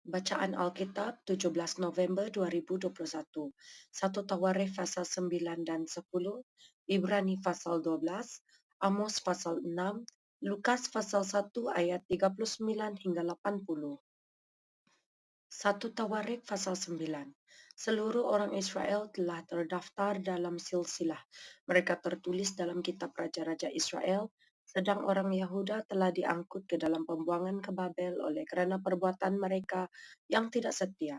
Bacaan Alkitab 17 November 2021. 1 Tawarikh pasal 9 dan 10, Ibrani pasal 12, Amos pasal 6, Lukas pasal 1 ayat 39 hingga 80. 1 Tawarikh pasal 9. Seluruh orang Israel telah terdaftar dalam silsilah. Mereka tertulis dalam kitab raja-raja Israel, sedang orang Yahuda telah diangkut ke dalam pembuangan ke Babel oleh karena perbuatan mereka yang tidak setia.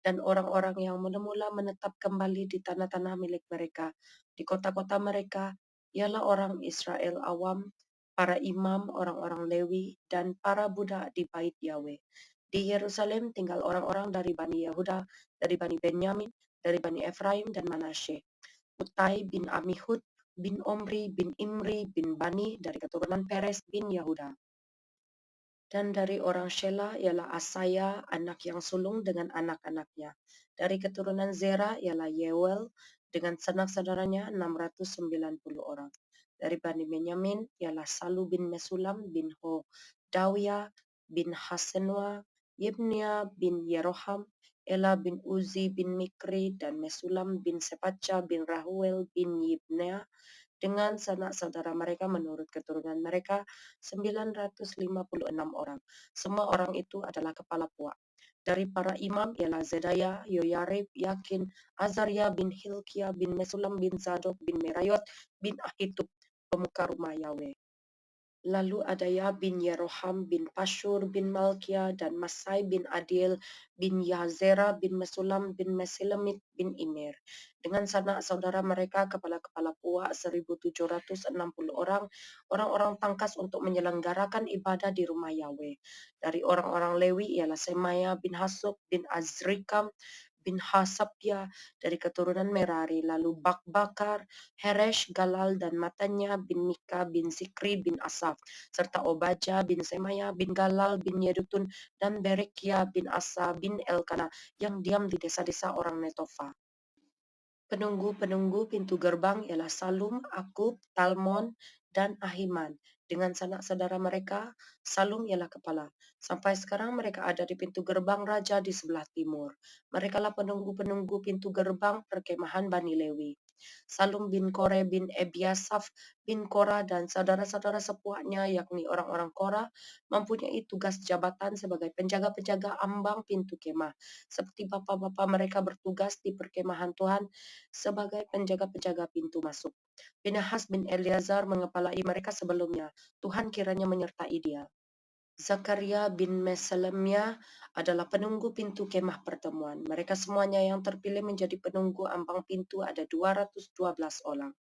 Dan orang-orang yang mula-mula menetap kembali di tanah-tanah milik mereka, di kota-kota mereka, ialah orang Israel awam, para imam, orang-orang Lewi, dan para budak di bait Yahweh. Di Yerusalem tinggal orang-orang dari Bani Yehuda, dari Bani Benyamin, dari Bani Efraim dan Manasye. Utai bin Amihud bin Omri bin Imri bin Bani dari keturunan Peres bin Yahuda. Dan dari orang Shela ialah Asaya, anak yang sulung dengan anak-anaknya. Dari keturunan Zera ialah Yewel dengan sanak saudaranya 690 orang. Dari Bani Benyamin ialah Salu bin Mesulam bin Hodawia bin Hasenua, Yibnia bin Yeroham, Ela bin Uzi bin Mikri, dan Mesulam bin Sepaca bin Rahuel bin Yibnea, dengan sanak saudara mereka menurut keturunan mereka 956 orang. Semua orang itu adalah kepala puak. Dari para imam ialah Zedaya, Yoyarib, Yakin, Azaria bin Hilkia bin Mesulam bin Zadok bin Merayot bin Ahitub, pemuka rumah Yahweh. Lalu Adaya bin Yeroham bin Pashur bin Malkia dan Masai bin Adil bin Yazera bin Mesulam bin Mesilemit bin Imir. Dengan sanak saudara mereka kepala-kepala puak 1760 orang, orang-orang tangkas untuk menyelenggarakan ibadah di rumah Yahweh. Dari orang-orang Lewi ialah Semaya bin Hasub bin Azrikam bin Hasabya dari keturunan Merari, lalu Bakbakar, Heresh, Galal, dan Matanya bin Mika bin Zikri bin Asaf, serta Obaja bin Semaya bin Galal bin Yedutun, dan Berekia bin Asa bin Elkana yang diam di desa-desa orang Netofa. Penunggu-penunggu pintu gerbang ialah Salum, Akub, Talmon, dan Ahiman. Dengan sanak saudara mereka, Salum ialah kepala. Sampai sekarang mereka ada di pintu gerbang raja di sebelah timur. Merekalah penunggu-penunggu pintu gerbang perkemahan Bani Lewi. Salum bin Kore bin Ebiasaf bin Korah dan saudara-saudara sepuaknya, yakni orang-orang Korah, mempunyai tugas jabatan sebagai penjaga-penjaga ambang pintu kemah, seperti bapa-bapa mereka bertugas di perkemahan Tuhan sebagai penjaga-penjaga pintu masuk. Pinehas bin Eleazar mengepalai mereka sebelumnya. Tuhan kiranya menyertai dia. Zakaria bin Meselemia adalah penunggu pintu kemah pertemuan. Mereka semuanya yang terpilih menjadi penunggu ambang pintu ada 212 orang.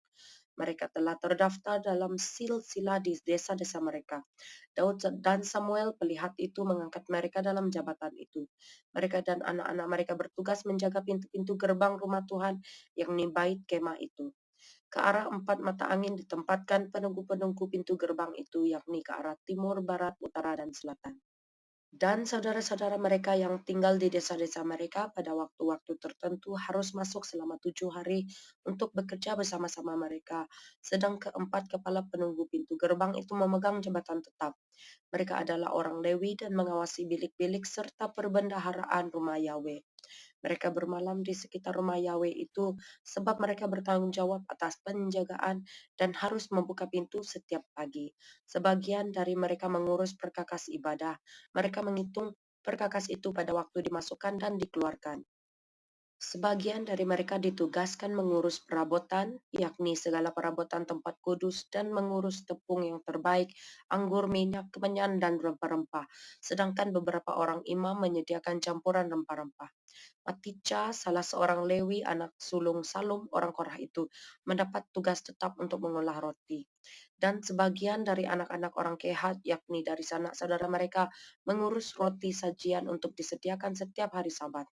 Mereka telah terdaftar dalam silsilah di desa-desa mereka. Daud dan Samuel pelihat itu mengangkat mereka dalam jabatan itu. Mereka dan anak-anak mereka bertugas menjaga pintu-pintu gerbang rumah Tuhan, yakni bait kemah itu. Ke arah 4 mata angin ditempatkan penunggu-penunggu pintu gerbang itu, yakni ke arah timur, barat, utara, dan selatan. Dan saudara-saudara mereka yang tinggal di desa-desa mereka pada waktu-waktu tertentu harus masuk selama 7 hari untuk bekerja bersama-sama mereka. Sedang keempat kepala penunggu pintu gerbang itu memegang jabatan tetap. Mereka adalah orang Lewi dan mengawasi bilik-bilik serta perbendaharaan rumah Yahweh. Mereka bermalam di sekitar rumah Yahweh itu sebab mereka bertanggung jawab atas penjagaan dan harus membuka pintu setiap pagi. Sebagian dari mereka mengurus perkakas ibadah. Mereka menghitung perkakas itu pada waktu dimasukkan dan dikeluarkan. Sebagian dari mereka ditugaskan mengurus perabotan, yakni segala perabotan tempat kudus, dan mengurus tepung yang terbaik, anggur, minyak, kemenyan, dan rempah-rempah. Sedangkan beberapa orang imam menyediakan campuran rempah-rempah. Matitya, salah seorang Lewi, anak sulung Salum, orang Korah itu, mendapat tugas tetap untuk mengolah roti. Dan sebagian dari anak-anak orang Kehat, yakni dari sanak saudara mereka, mengurus roti sajian untuk disediakan setiap hari Sabat.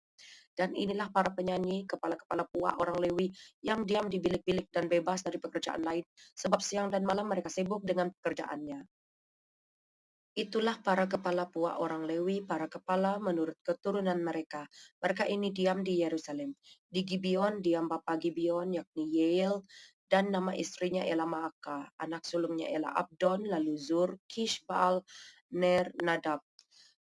Dan inilah para penyanyi, kepala-kepala puak orang Lewi yang diam di bilik-bilik dan bebas dari pekerjaan lain, sebab siang dan malam mereka sibuk dengan pekerjaannya. Itulah para kepala puak orang Lewi, para kepala menurut keturunan mereka. Mereka ini diam di Yerusalem. Di Gibeon diam bapa Gibeon, yakni Yeel, dan nama istrinya ialah Maaka. Anak sulungnya ialah Abdon, lalu Zur, Kish, Baal, Ner, Nadab.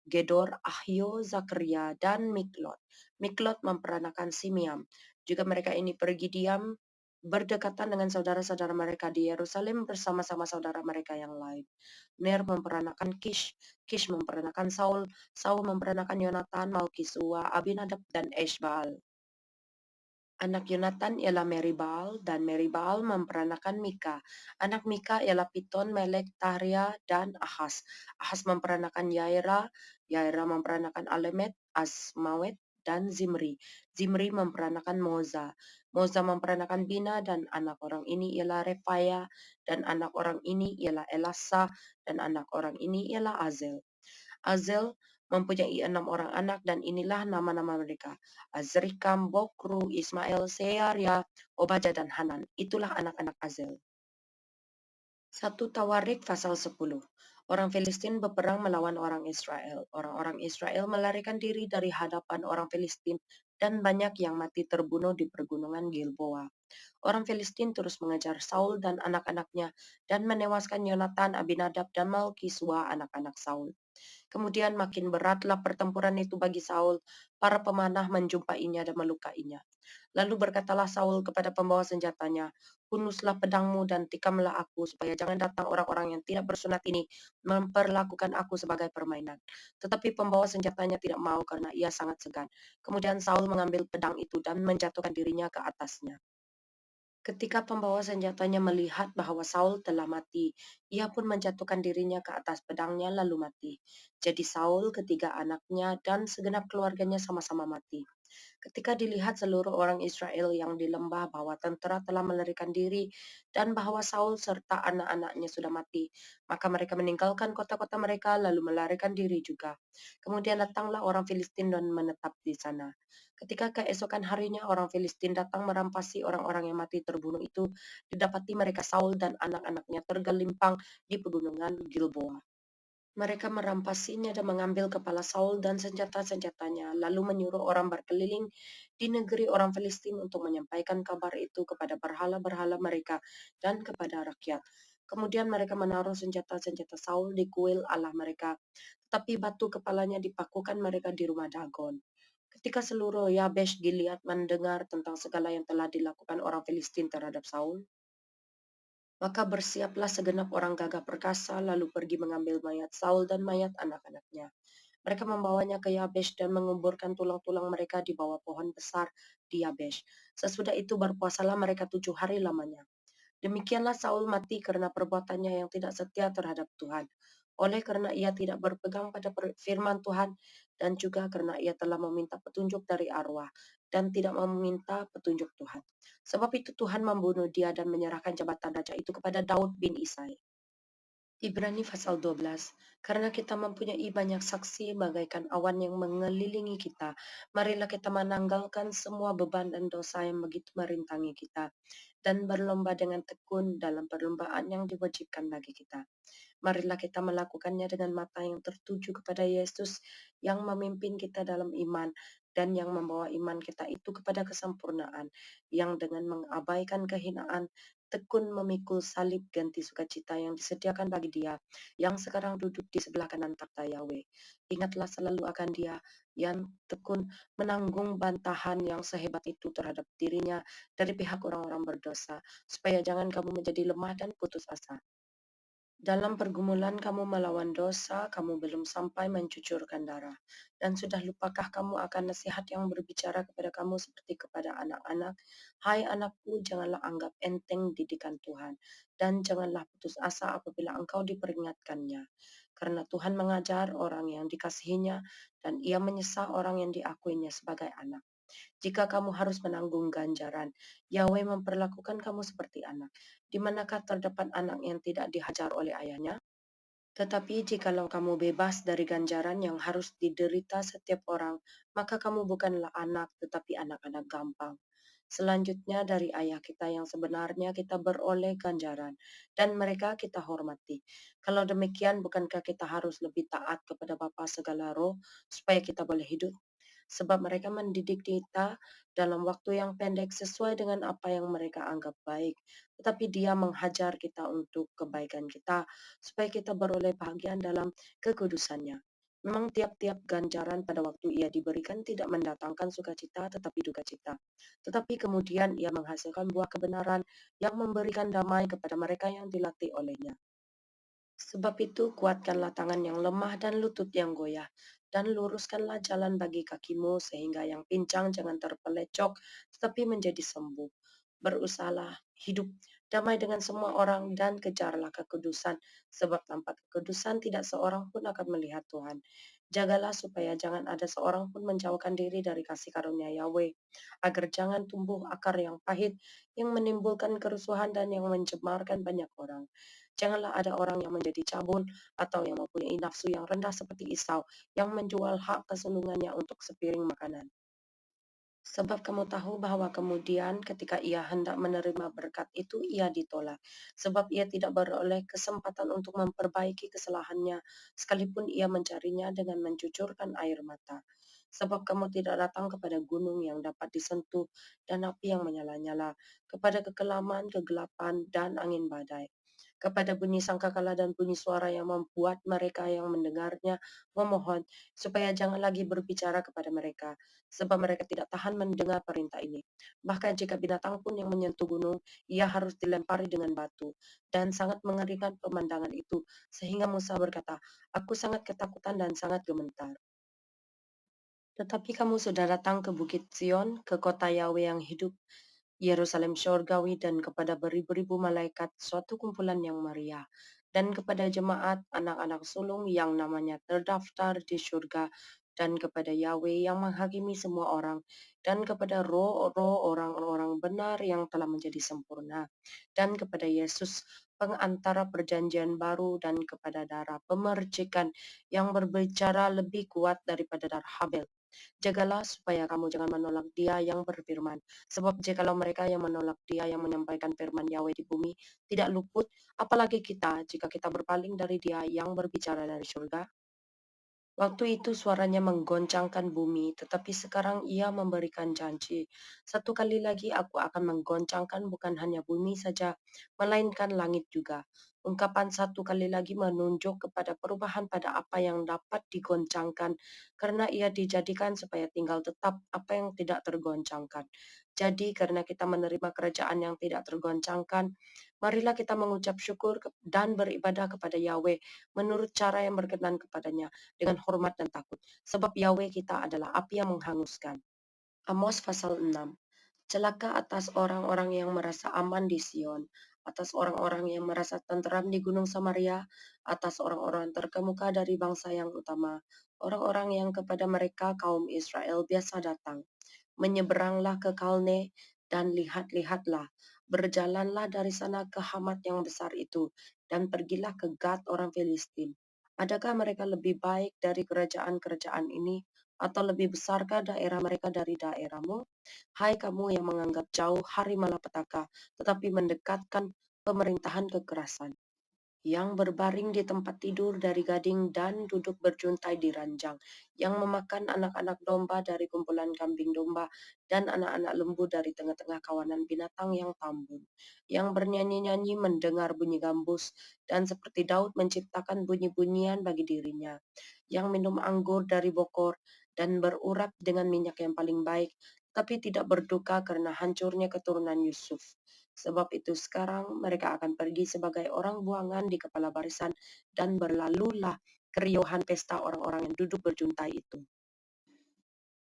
Gedor, Ahio, Zakaria, dan Miklot. Miklot memperanakan Simeam. Juga mereka ini pergi diam berdekatan dengan saudara-saudara mereka di Yerusalem bersama-sama saudara mereka yang lain. Ner memperanakan Kish, Kish memperanakan Saul, Saul memperanakan Yonatan, Malkisua, Abinadab, dan Eshbaal. Anak Yonatan ialah Meribal dan Meribal memperanakan Mika. Anak Mika ialah Piton, Melek, Tahria, dan Ahas. Ahas memperanakan Yaira, Yaira memperanakan Alemet, Asmawet, dan Zimri. Zimri memperanakan Moza. Moza memperanakan Bina dan anak orang ini ialah Refaya dan anak orang ini ialah Elasa dan anak orang ini ialah Azel. Azel mempunyai 6 orang anak dan inilah nama-nama mereka. Azrikam, Bokru, Ismail, Searia, Obadya dan Hanan. Itulah anak-anak Azel. 1 Tawarik pasal 10. Orang Filistin berperang melawan orang Israel. Orang-orang Israel melarikan diri dari hadapan orang Filistin dan banyak yang mati terbunuh di pergunungan Gilboa. Orang Filistin terus mengejar Saul dan anak-anaknya dan menewaskan Yonatan, Abinadab, dan Malkisua anak-anak Saul. Kemudian makin beratlah pertempuran itu bagi Saul. Para pemanah menjumpainya dan melukainya. Lalu berkatalah Saul kepada pembawa senjatanya, "Hunuslah pedangmu dan tikamlah aku, supaya jangan datang orang-orang yang tidak bersunat ini memperlakukan aku sebagai permainan." Tetapi pembawa senjatanya tidak mau karena ia sangat segan. Kemudian Saul mengambil pedang itu dan menjatuhkan dirinya ke atasnya. Ketika pembawa senjatanya melihat bahwa Saul telah mati, ia pun menjatuhkan dirinya ke atas pedangnya lalu mati. Jadi Saul, ketiga anaknya, dan segenap keluarganya sama-sama mati. Ketika dilihat seluruh orang Israel yang di lembah bahwa tentara telah melarikan diri dan bahwa Saul serta anak-anaknya sudah mati, maka mereka meninggalkan kota-kota mereka lalu melarikan diri juga. Kemudian datanglah orang Filistin dan menetap di sana. Ketika keesokan harinya orang Filistin datang merampasi orang-orang yang mati terbunuh itu, didapati mereka Saul dan anak-anaknya tergelimpang di pegunungan Gilboa. Mereka merampasinya dan mengambil kepala Saul dan senjata-senjatanya, lalu menyuruh orang berkeliling di negeri orang Filistin untuk menyampaikan kabar itu kepada berhala-berhala mereka dan kepada rakyat. Kemudian mereka menaruh senjata-senjata Saul di kuil Allah mereka, tetapi batu kepalanya dipakukan mereka di rumah Dagon. Ketika seluruh Yabesh Gilead mendengar tentang segala yang telah dilakukan orang Filistin terhadap Saul, maka bersiaplah segenap orang gagah perkasa lalu pergi mengambil mayat Saul dan mayat anak-anaknya. Mereka membawanya ke Yabesh dan menguburkan tulang-tulang mereka di bawah pohon besar di Yabesh. Sesudah itu berpuasalah mereka 7 hari lamanya. Demikianlah Saul mati karena perbuatannya yang tidak setia terhadap Tuhan. Oleh karena ia tidak berpegang pada firman Tuhan dan juga karena ia telah meminta petunjuk dari arwah dan tidak meminta petunjuk Tuhan. Sebab itu Tuhan membunuh dia dan menyerahkan jabatan raja itu kepada Daud bin Isai. Ibrani pasal 12. Karena kita mempunyai banyak saksi bagaikan awan yang mengelilingi kita, marilah kita menanggalkan semua beban dan dosa yang begitu merintangi kita, dan berlomba dengan tekun dalam perlombaan yang diwajibkan bagi kita. Marilah kita melakukannya dengan mata yang tertuju kepada Yesus yang memimpin kita dalam iman dan yang membawa iman kita itu kepada kesempurnaan, yang dengan mengabaikan kehinaan tekun memikul salib ganti sukacita yang disediakan bagi dia yang sekarang duduk di sebelah kanan takhta Yahweh. Ingatlah selalu akan dia yang tekun menanggung bantahan yang sehebat itu terhadap dirinya dari pihak orang-orang berdosa, supaya jangan kamu menjadi lemah dan putus asa. Dalam pergumulan kamu melawan dosa, kamu belum sampai mencucurkan darah. Dan sudah lupakah kamu akan nasihat yang berbicara kepada kamu seperti kepada anak-anak? Hai anakku, janganlah anggap enteng didikan Tuhan. Dan janganlah putus asa apabila engkau diperingatkannya. Karena Tuhan mengajar orang yang dikasihinya dan ia menyesal orang yang diakuinya sebagai anak. Jika kamu harus menanggung ganjaran, Yahweh memperlakukan kamu seperti anak. Di manakah terdapat anak yang tidak dihajar oleh ayahnya? Tetapi jikalau kamu bebas dari ganjaran yang harus diderita setiap orang, maka kamu bukanlah anak, tetapi anak-anak gampang. Selanjutnya dari ayah kita yang sebenarnya kita beroleh ganjaran, dan mereka kita hormati. Kalau demikian, bukankah kita harus lebih taat kepada Bapa segala roh, supaya kita boleh hidup? Sebab mereka mendidik kita dalam waktu yang pendek sesuai dengan apa yang mereka anggap baik. Tetapi dia menghajar kita untuk kebaikan kita, supaya kita beroleh bahagian dalam kekudusannya. Memang tiap-tiap ganjaran pada waktu ia diberikan tidak mendatangkan sukacita tetapi duka cita. Tetapi kemudian ia menghasilkan buah kebenaran yang memberikan damai kepada mereka yang dilatih olehnya. Sebab itu kuatkanlah tangan yang lemah dan lutut yang goyah, dan luruskanlah jalan bagi kakimu sehingga yang pincang jangan terpelecok tetapi menjadi sembuh. Berusahalah hidup damai dengan semua orang dan kejarlah kekudusan, sebab tanpa kekudusan tidak seorang pun akan melihat Tuhan. Jagalah supaya jangan ada seorang pun menjauhkan diri dari kasih karunia Yahweh, agar jangan tumbuh akar yang pahit yang menimbulkan kerusuhan dan yang mencemarkan banyak orang. Janganlah ada orang yang menjadi cabul atau yang mempunyai nafsu yang rendah seperti Esau, yang menjual hak kesulungannya untuk sepiring makanan. Sebab kamu tahu bahwa kemudian ketika ia hendak menerima berkat itu, ia ditolak. Sebab ia tidak beroleh kesempatan untuk memperbaiki kesalahannya, sekalipun ia mencarinya dengan mencucurkan air mata. Sebab kamu tidak datang kepada gunung yang dapat disentuh dan api yang menyala-nyala, kepada kekelaman, kegelapan, dan angin badai, kepada bunyi sangkakala dan bunyi suara yang membuat mereka yang mendengarnya memohon supaya jangan lagi berbicara kepada mereka, sebab mereka tidak tahan mendengar perintah ini. Bahkan jika binatang pun yang menyentuh gunung, ia harus dilempari dengan batu, dan sangat mengerikan pemandangan itu, sehingga Musa berkata, "Aku sangat ketakutan dan sangat gemetar." Tetapi kamu sudah datang ke Bukit Sion, ke kota Yahweh yang hidup, Yerusalem syurgawi, dan kepada beribu-ribu malaikat, suatu kumpulan yang meriah, dan kepada jemaat anak-anak sulung yang namanya terdaftar di surga, dan kepada Yahweh yang menghakimi semua orang, dan kepada roh-roh orang-orang benar yang telah menjadi sempurna, dan kepada Yesus pengantara perjanjian baru, dan kepada darah pemercikan yang berbicara lebih kuat daripada darah Habel. Jagalah supaya kamu jangan menolak Dia yang berfirman, sebab jikalau mereka yang menolak Dia yang menyampaikan firman Yahweh di bumi tidak luput, apalagi kita jika kita berpaling dari Dia yang berbicara dari surga. Waktu itu suaranya menggoncangkan bumi, tetapi sekarang ia memberikan janji. Satu kali lagi aku akan menggoncangkan bukan hanya bumi saja, melainkan langit juga. Ungkapan satu kali lagi menunjuk kepada perubahan pada apa yang dapat digoncangkan, karena ia dijadikan supaya tinggal tetap apa yang tidak tergoncangkan. Jadi karena kita menerima kerajaan yang tidak tergoncangkan, marilah kita mengucap syukur dan beribadah kepada Yahweh menurut cara yang berkenan kepadanya dengan hormat dan takut, sebab Yahweh kita adalah api yang menghanguskan. Amos pasal 6. Celaka atas orang-orang yang merasa aman di Sion, atas orang-orang yang merasa tentram di Gunung Samaria, atas orang-orang terkemuka dari bangsa yang utama, orang-orang yang kepada mereka kaum Israel biasa datang. Menyeberanglah ke Kalne dan lihat-lihatlah, berjalanlah dari sana ke Hamat yang besar itu, dan pergilah ke Gad orang Filistin. Adakah mereka lebih baik dari kerajaan-kerajaan ini, atau lebih besarkah daerah mereka dari daerahmu? Hai kamu yang menganggap jauh hari malapetaka, tetapi mendekatkan pemerintahan kekerasan, yang berbaring di tempat tidur dari gading dan duduk berjuntai di ranjang, yang memakan anak-anak domba dari kumpulan kambing domba dan anak-anak lembu dari tengah-tengah kawanan binatang yang tambun, yang bernyanyi-nyanyi mendengar bunyi gambus, dan seperti Daud menciptakan bunyi-bunyian bagi dirinya, yang minum anggur dari bokor dan berurap dengan minyak yang paling baik, tapi tidak berduka karena hancurnya keturunan Yusuf. Sebab itu sekarang mereka akan pergi sebagai orang buangan di kepala barisan, dan berlalulah keriuhan pesta orang-orang yang duduk berjuntai itu.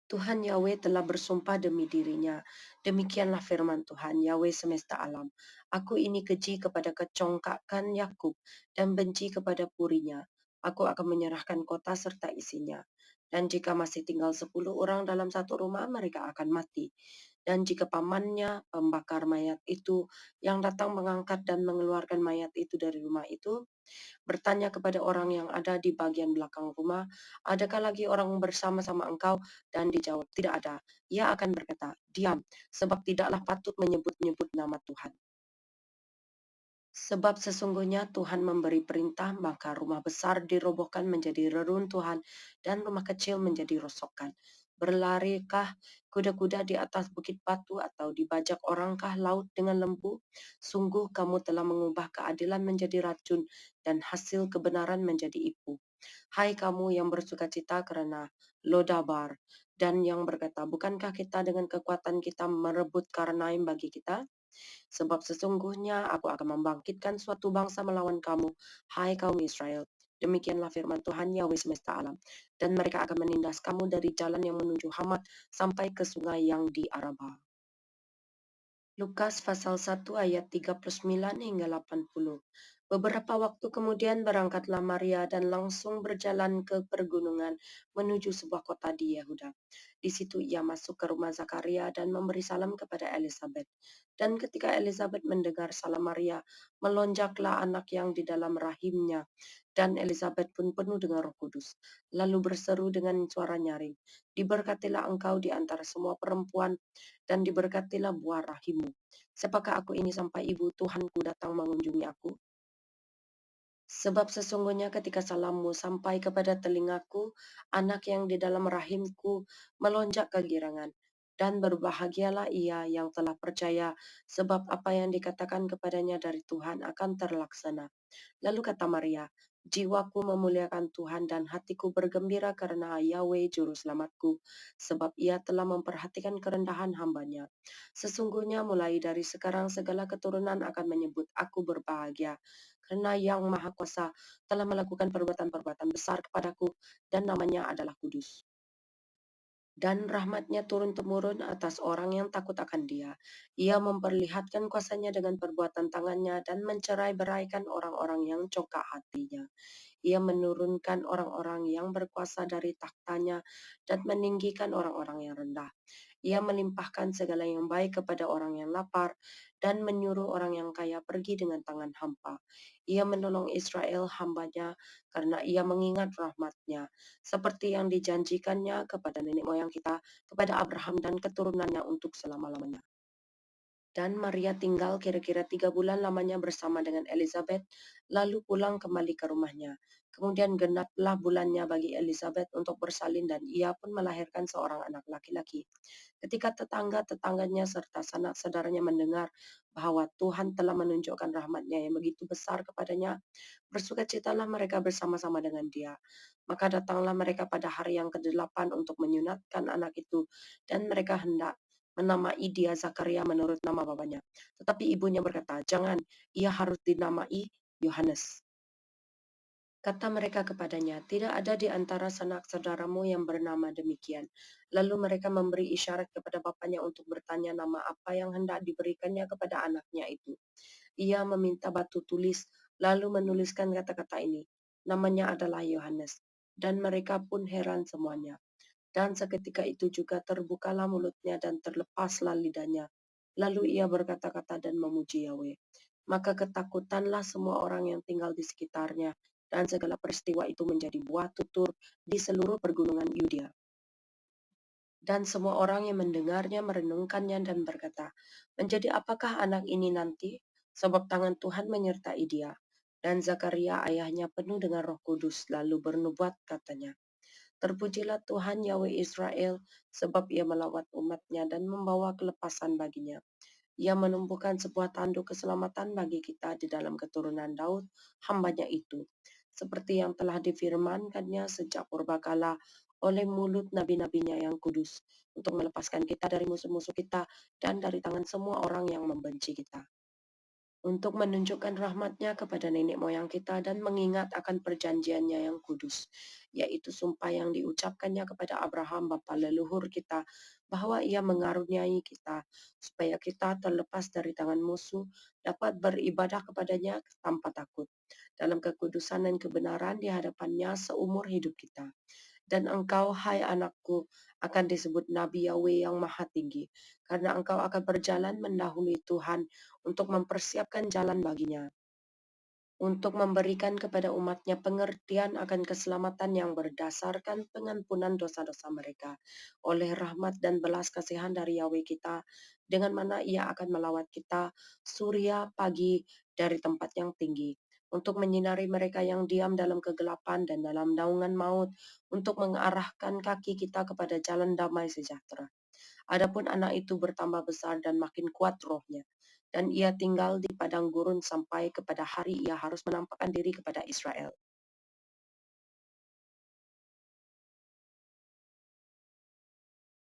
Tuhan Yahweh telah bersumpah demi dirinya. Demikianlah firman Tuhan Yahweh semesta alam. Aku ini keji kepada kecongkakan Yakub dan benci kepada purinya. Aku akan menyerahkan kota serta isinya. Dan jika masih tinggal 10 orang dalam satu rumah, mereka akan mati. Dan jika pamannya, pembakar mayat itu, yang datang mengangkat dan mengeluarkan mayat itu dari rumah itu, bertanya kepada orang yang ada di bagian belakang rumah, "Adakah lagi orang bersama-sama engkau?" Dan dijawab, "Tidak ada." Ia akan berkata, "Diam, sebab tidaklah patut menyebut-nyebut nama Tuhan." Sebab sesungguhnya Tuhan memberi perintah, maka rumah besar dirobohkan menjadi reruntuhan, dan rumah kecil menjadi rosokan. Berlarikah kuda-kuda di atas bukit batu, atau dibajak orangkah laut dengan lembu? Sungguh kamu telah mengubah keadilan menjadi racun, dan hasil kebenaran menjadi ipu. Hai kamu yang bersukacita karena Lodabar, dan yang berkata, bukankah kita dengan kekuatan kita merebut Karnaim bagi kita? Sebab sesungguhnya aku akan membangkitkan suatu bangsa melawan kamu, hai kaum Israel. Demikianlah firman Tuhan Yahweh semesta alam. Dan mereka akan menindas kamu dari jalan yang menuju Hamat sampai ke sungai yang di Araba. Lukas pasal 1 ayat 39 hingga 80. Beberapa waktu kemudian berangkatlah Maria dan langsung berjalan ke pergunungan menuju sebuah kota di Yehuda. Di situ ia masuk ke rumah Zakaria dan memberi salam kepada Elizabeth. Dan ketika Elizabeth mendengar salam Maria, melonjaklah anak yang di dalam rahimnya. Dan Elizabeth pun penuh dengan Roh Kudus, lalu berseru dengan suara nyaring, "Diberkatilah engkau di antara semua perempuan, dan diberkatilah buah rahimmu. Siapakah aku ini sampai ibu Tuhanku datang mengunjungi aku? Sebab sesungguhnya ketika salammu sampai kepada telingaku, anak yang di dalam rahimku melonjak kegirangan. Dan berbahagialah ia yang telah percaya, sebab apa yang dikatakan kepadanya dari Tuhan akan terlaksana." Lalu kata Maria, "Jiwaku memuliakan Tuhan dan hatiku bergembira karena Yahweh Juru Selamatku, sebab ia telah memperhatikan kerendahan hambanya. Sesungguhnya mulai dari sekarang segala keturunan akan menyebut aku berbahagia, karena Yang Maha Kuasa telah melakukan perbuatan-perbuatan besar kepadaku, dan namanya adalah kudus. Dan rahmatnya turun-temurun atas orang yang takut akan dia. Ia memperlihatkan kuasanya dengan perbuatan tangannya dan mencerai-beraikan orang-orang yang congkak hatinya. Ia menurunkan orang-orang yang berkuasa dari tahtanya dan meninggikan orang-orang yang rendah. Ia melimpahkan segala yang baik kepada orang yang lapar dan menyuruh orang yang kaya pergi dengan tangan hampa. Ia menolong Israel hambanya karena ia mengingat rahmatnya, seperti yang dijanjikannya kepada nenek moyang kita, kepada Abraham dan keturunannya untuk selama-lamanya. Dan Maria tinggal kira-kira 3 bulan lamanya bersama dengan Elizabeth, lalu pulang kembali ke rumahnya. Kemudian genaplah bulannya bagi Elizabeth untuk bersalin dan ia pun melahirkan seorang anak laki-laki. Ketika tetangga-tetangganya serta sanak saudaranya mendengar bahwa Tuhan telah menunjukkan rahmatnya yang begitu besar kepadanya, bersukacitalah mereka bersama-sama dengan dia. Maka datanglah mereka pada hari yang ke-8 untuk menyunatkan anak itu, dan mereka hendak menamai dia Zakaria menurut nama bapaknya. Tetapi ibunya berkata, "Jangan, ia harus dinamai Yohanes." Kata mereka kepadanya, "Tidak ada di antara sanak saudaramu yang bernama demikian." Lalu mereka memberi isyarat kepada bapaknya untuk bertanya nama apa yang hendak diberikannya kepada anaknya itu. Ia meminta batu tulis, lalu menuliskan kata-kata ini, "Namanya adalah Yohanes." Dan mereka pun heran semuanya. Dan seketika itu juga terbukalah mulutnya dan terlepaslah lidahnya. Lalu ia berkata-kata dan memuji Yahweh. Maka ketakutanlah semua orang yang tinggal di sekitarnya, dan segala peristiwa itu menjadi buah tutur di seluruh pergunungan Yudea. Dan semua orang yang mendengarnya merenungkannya dan berkata, "Menjadi apakah anak ini nanti? Sebab tangan Tuhan menyertai dia." Dan Zakaria ayahnya penuh dengan Roh Kudus, lalu bernubuat katanya, "Terpujilah Tuhan Yahweh Israel, sebab ia melawat umatnya dan membawa kelepasan baginya. Ia menumbuhkan sebuah tanduk keselamatan bagi kita di dalam keturunan Daud, hambanya itu, seperti yang telah difirmankannya sejak purbakala oleh mulut nabi-nabinya yang kudus, untuk melepaskan kita dari musuh-musuh kita dan dari tangan semua orang yang membenci kita, untuk menunjukkan rahmatnya kepada nenek moyang kita dan mengingat akan perjanjiannya yang kudus, yaitu sumpah yang diucapkannya kepada Abraham bapa leluhur kita, bahwa ia mengaruniai kita, supaya kita terlepas dari tangan musuh, dapat beribadah kepadanya tanpa takut, dalam kekudusan dan kebenaran di hadapannya seumur hidup kita. Dan engkau, hai anakku, akan disebut Nabi Yahweh yang Maha Tinggi, karena engkau akan berjalan mendahului Tuhan untuk mempersiapkan jalan baginya, untuk memberikan kepada umatnya pengertian akan keselamatan yang berdasarkan pengampunan dosa-dosa mereka, oleh rahmat dan belas kasihan dari Yahweh kita, dengan mana ia akan melawat kita surya pagi dari tempat yang tinggi, untuk menyinari mereka yang diam dalam kegelapan dan dalam naungan maut, untuk mengarahkan kaki kita kepada jalan damai sejahtera. Adapun anak itu bertambah besar dan makin kuat rohnya, dan ia tinggal di padang gurun sampai kepada hari ia harus menampakkan diri kepada Israel.